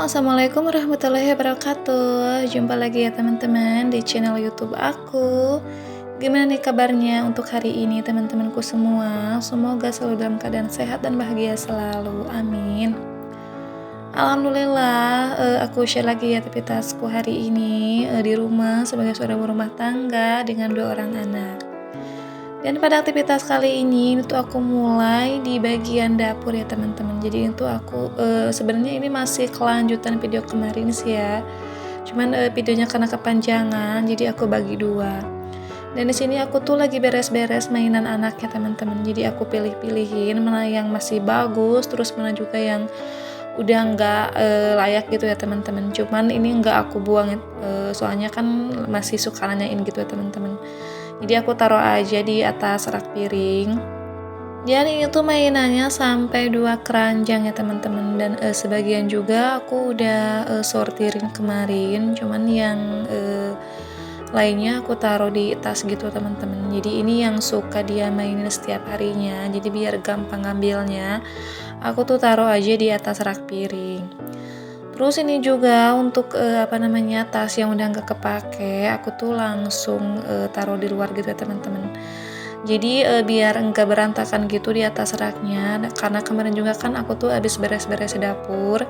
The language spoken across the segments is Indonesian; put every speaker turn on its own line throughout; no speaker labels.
Assalamualaikum warahmatullahi wabarakatuh. Jumpa lagi ya teman-teman di channel YouTube aku. Gimana nih kabarnya untuk hari ini teman-temanku semua? Semoga selalu dalam keadaan sehat dan bahagia selalu. Amin. Alhamdulillah, aku share lagi ya aktivitasku hari ini di rumah sebagai seorang ibu rumah tangga dengan 2 orang anak. Dan pada aktivitas kali ini itu aku mulai di bagian dapur ya teman-teman. Jadi itu aku sebenarnya ini masih kelanjutan video kemarin sih ya. Cuman videonya karena kepanjangan, jadi aku bagi 2. Dan di sini aku tuh lagi beres-beres mainan anak ya teman-teman. Jadi aku pilih-pilihin mana yang masih bagus, terus mana juga yang udah nggak layak gitu ya teman-teman. Cuman ini nggak aku buang soalnya kan masih suka nanyain gitu ya teman-teman. Jadi aku taruh aja di atas rak piring. Dan ini tuh mainannya sampai 2 keranjang ya teman-teman. Dan sebagian juga aku udah sortirin kemarin. Cuman yang lainnya aku taruh di tas gitu teman-teman. Jadi ini yang suka dia mainin setiap harinya. Jadi biar gampang ngambilnya, aku tuh taruh aja di atas rak piring. Terus ini juga untuk tas yang udah nggak kepake, aku tuh langsung taruh di luar gitu ya teman-teman. Jadi biar nggak berantakan gitu di atas raknya, karena kemarin juga kan aku tuh habis beres-beres dapur.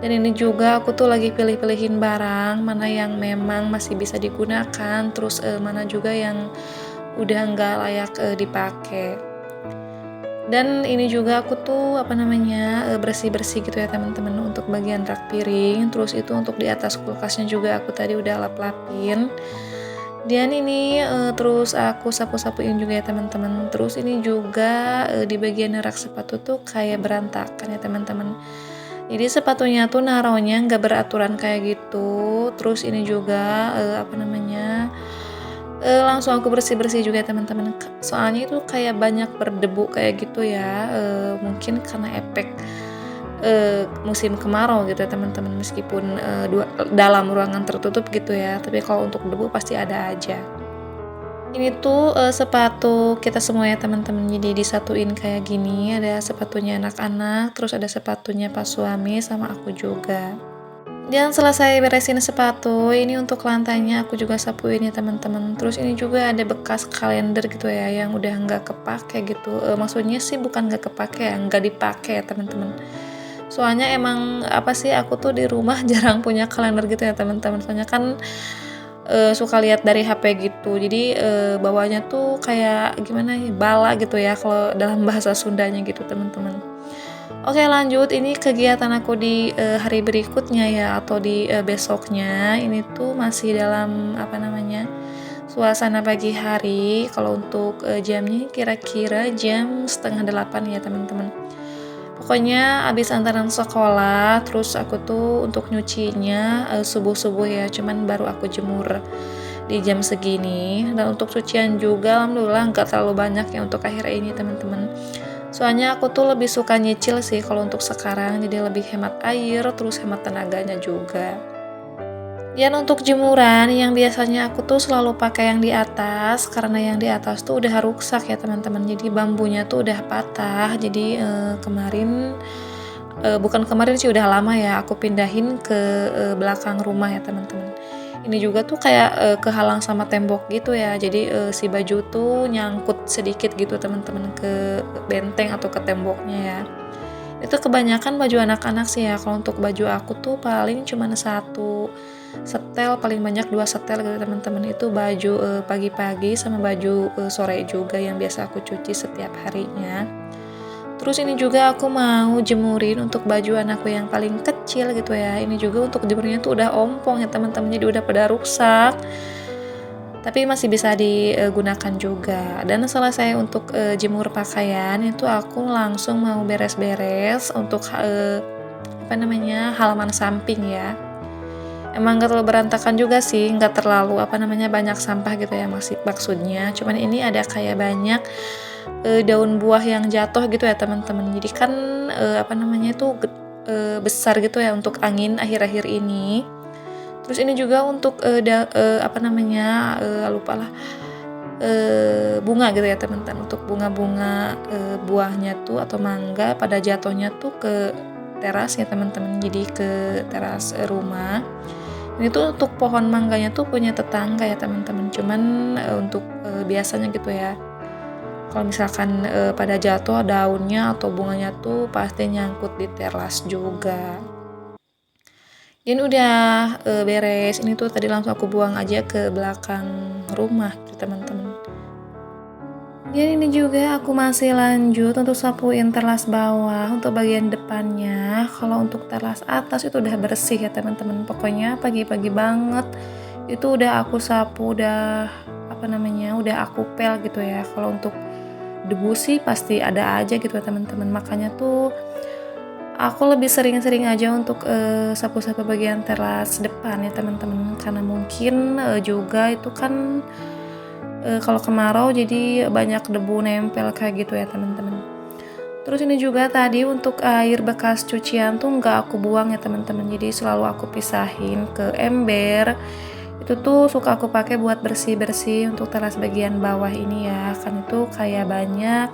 Dan ini juga aku tuh lagi pilih-pilihin barang mana yang memang masih bisa digunakan, terus mana juga yang udah nggak layak dipakai. Dan ini juga aku tuh bersih-bersih gitu ya teman-teman untuk bagian rak piring. Terus itu untuk di atas kulkasnya juga aku tadi udah lap-lapin. Dan ini terus aku sapu-sapuin juga ya teman-teman. Terus ini juga di bagian rak sepatu tuh kayak berantakan ya teman-teman. Jadi sepatunya tuh naruhnya nggak beraturan kayak gitu. Terus ini juga langsung aku bersih-bersih juga ya teman-teman. Soalnya itu kayak banyak berdebu kayak gitu ya. Mungkin karena efek musim kemarau gitu ya teman-teman. Meskipun dalam ruangan tertutup gitu ya. Tapi kalau untuk debu pasti ada aja. Ini tuh sepatu kita semua ya teman-teman. Jadi disatuin kayak gini. Ada sepatunya anak-anak, terus ada sepatunya pas suami sama aku juga. Dan selesai beresin sepatu, ini untuk lantainya aku juga sapuin ya teman-teman. Terus ini juga ada bekas kalender gitu ya yang udah nggak kepake gitu. Maksudnya sih bukan nggak kepake ya, nggak dipakai ya teman-teman. Soalnya emang aku tuh di rumah jarang punya kalender gitu ya teman-teman. Soalnya kan suka lihat dari HP gitu. Jadi bawahnya tuh kayak gimana ya, bala gitu ya kalau dalam bahasa Sundanya gitu teman-teman. Oke lanjut, ini kegiatan aku di hari berikutnya ya atau di besoknya. Ini tuh masih dalam suasana pagi hari. Kalau untuk jamnya kira-kira jam 7:30 ya teman-teman. Pokoknya abis antaran sekolah, terus aku tuh untuk nyucinya subuh-subuh ya, cuman baru aku jemur di jam segini. Dan untuk cucian juga alhamdulillah nggak terlalu banyak ya untuk akhir ini teman-teman. Soalnya aku tuh lebih suka nyicil sih kalau untuk sekarang, jadi lebih hemat air, terus hemat tenaganya juga. Dan untuk jemuran yang biasanya aku tuh selalu pakai yang di atas, karena yang di atas tuh udah rusak ya teman-teman. Jadi bambunya tuh udah patah. Jadi bukan kemarin sih udah lama ya aku pindahin ke belakang rumah ya teman-teman. Ini juga tuh kayak kehalang sama tembok gitu ya. Jadi si baju tuh nyangkut sedikit gitu teman-teman ke benteng atau ke temboknya ya. Itu kebanyakan baju anak-anak sih ya. Kalau untuk baju aku tuh paling cuma 1 setel, paling banyak 2 setel gitu teman-teman. Itu baju pagi-pagi sama baju sore juga yang biasa aku cuci setiap harinya. Terus ini juga aku mau jemurin untuk baju anakku yang paling kecil gitu ya. Ini juga untuk jemurnya tuh udah ompong ya teman-teman, jadi udah pada rusak. Tapi masih bisa digunakan juga. Dan selesai untuk jemur pakaian, itu aku langsung mau beres-beres untuk halaman samping ya. Emang gak terlalu berantakan juga sih, gak terlalu banyak sampah gitu ya maksudnya. Cuman ini ada kayak banyak daun buah yang jatuh gitu ya teman-teman. Jadi kan besar gitu ya untuk angin akhir-akhir ini. Terus ini juga untuk bunga gitu ya teman-teman. Untuk bunga-bunga buahnya tuh atau mangga pada jatuhnya tuh ke teras ya teman-teman, jadi ke teras rumah. Ini tuh untuk pohon mangganya tuh punya tetangga ya teman-teman, cuman untuk biasanya gitu ya, kalau misalkan pada jatuh daunnya atau bunganya tuh pasti nyangkut di teras juga. Ini udah beres, ini tuh tadi langsung aku buang aja ke belakang rumah gitu teman-teman. Dan ini juga aku masih lanjut untuk sapuin teras bawah untuk bagian depannya. Kalau untuk teras atas itu udah bersih ya teman-teman. Pokoknya pagi-pagi banget itu udah aku sapu, udah udah aku pel gitu ya. Kalau untuk debu sih pasti ada aja gitu ya teman-teman. Makanya tuh aku lebih sering-sering aja untuk sapu-sapu bagian teras depan ya teman-teman. Karena mungkin juga itu kan kalau kemarau jadi banyak debu nempel kayak gitu ya teman-teman. Terus ini juga tadi untuk air bekas cucian tuh nggak aku buang ya teman-teman, jadi selalu aku pisahin ke ember. Itu tuh suka aku pakai buat bersih-bersih untuk teras bagian bawah ini ya, kan itu kayak banyak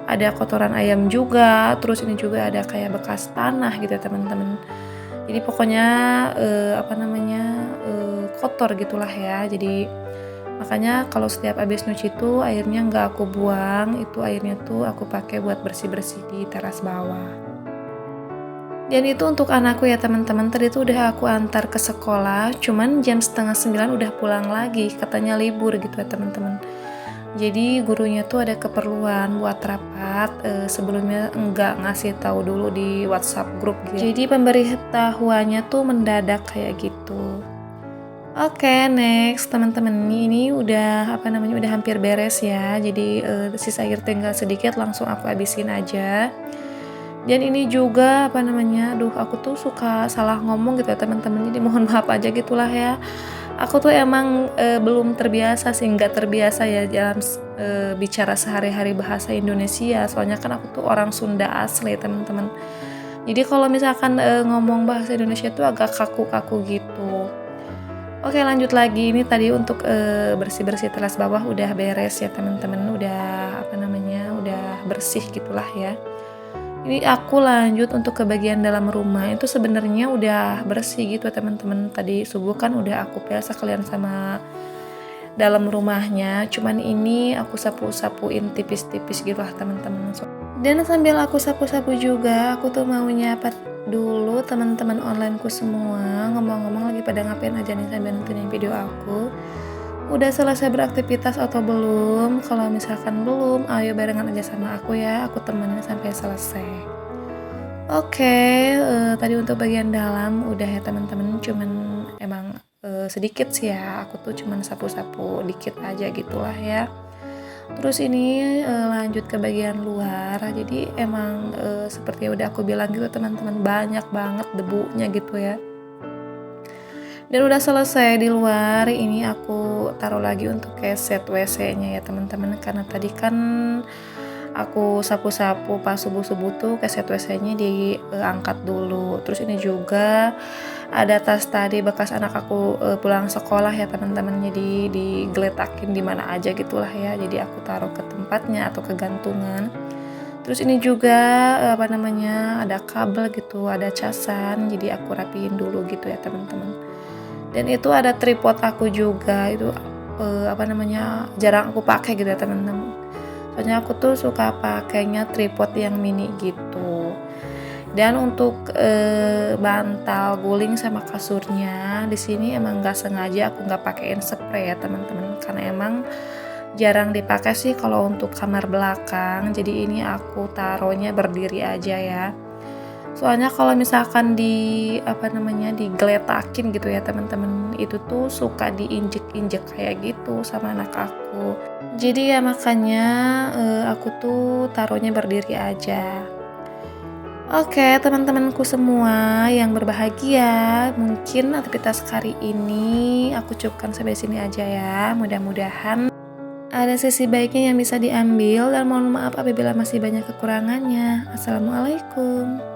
ada kotoran ayam juga, terus ini juga ada kayak bekas tanah gitu ya teman-teman. Jadi pokoknya kotor gitulah ya. Jadi makanya kalau setiap habis nyuci itu airnya nggak aku buang, itu airnya tuh aku pakai buat bersih-bersih di teras bawah. Dan itu untuk anakku ya teman-teman, tadi tuh udah aku antar ke sekolah, cuman jam 8:30 udah pulang lagi, katanya libur gitu ya teman-teman. Jadi gurunya tuh ada keperluan buat rapat, sebelumnya nggak ngasih tahu dulu di WhatsApp grup gitu. Jadi pemberitahuannya tuh mendadak kayak gitu. Oke, next teman-teman, ini udah udah hampir beres ya. Jadi sisa air tinggal sedikit, langsung aku habisin aja. Dan ini juga aduh aku tuh suka salah ngomong gitu ya teman-teman. Jadi mohon maaf aja gitulah ya. Aku tuh emang belum terbiasa sih, nggak terbiasa ya dalam bicara sehari-hari bahasa Indonesia. Soalnya kan aku tuh orang Sunda asli teman-teman. Jadi kalau misalkan ngomong bahasa Indonesia tuh agak kaku-kaku gitu. Oke, lanjut lagi. Ini tadi untuk bersih-bersih teras bawah udah beres ya teman-teman. Udah udah bersih gitulah ya. Ini aku lanjut untuk ke bagian dalam rumah. Itu sebenarnya udah bersih gitu ya teman-teman. Tadi subuh kan udah aku pel sekalian sama dalam rumahnya. Cuman ini aku sapu-sapuin tipis-tipis gitu lah teman-teman. Dan sambil aku sapu-sapu juga, aku tuh mau nyapa dulu teman-teman onlineku semua. Ngomong-ngomong lagi pada ngapain aja nih sambil nontonin video aku. Udah selesai beraktivitas atau belum? Kalau misalkan belum, ayo barengan aja sama aku ya. Aku temenin sampai selesai. Oke, tadi untuk bagian dalam udah ya teman-teman. Cuman emang sedikit sih ya. Aku tuh cuman sapu-sapu dikit aja gitulah ya. Terus ini lanjut ke bagian luar. Jadi emang seperti yang udah aku bilang gitu teman-teman, banyak banget debunya gitu ya. Dan udah selesai di luar, ini aku taruh lagi untuk keset WC-nya ya teman-teman, karena tadi kan aku sapu-sapu pas subuh-subuh tuh keset WC-nya diangkat dulu. Terus ini juga ada tas tadi bekas anak aku pulang sekolah ya teman-teman, jadi digeletakin di mana aja gitulah ya. Jadi aku taruh ke tempatnya atau ke gantungan. Terus ini juga ada kabel gitu, ada casan, jadi aku rapiin dulu gitu ya teman-teman. Dan itu ada tripod aku juga, itu jarang aku pakai gitu ya teman-teman. Soalnya aku tuh suka pakainya tripod yang mini gitu. Dan untuk bantal guling sama kasurnya di sini emang nggak sengaja aku nggak pakein spray ya teman-teman, karena emang jarang dipakai sih kalau untuk kamar belakang. Jadi ini aku taruhnya berdiri aja ya. Soalnya kalau misalkan digeletakin gitu ya teman-teman, itu tuh suka diinjek-injek kayak gitu sama anak aku. Jadi ya makanya aku tuh taruhnya berdiri aja. Oke, teman-temanku semua yang berbahagia, mungkin aktivitas kali ini aku cukupkan sampai sini aja ya. Mudah-mudahan ada sisi baiknya yang bisa diambil, dan mohon maaf apabila masih banyak kekurangannya. Assalamualaikum.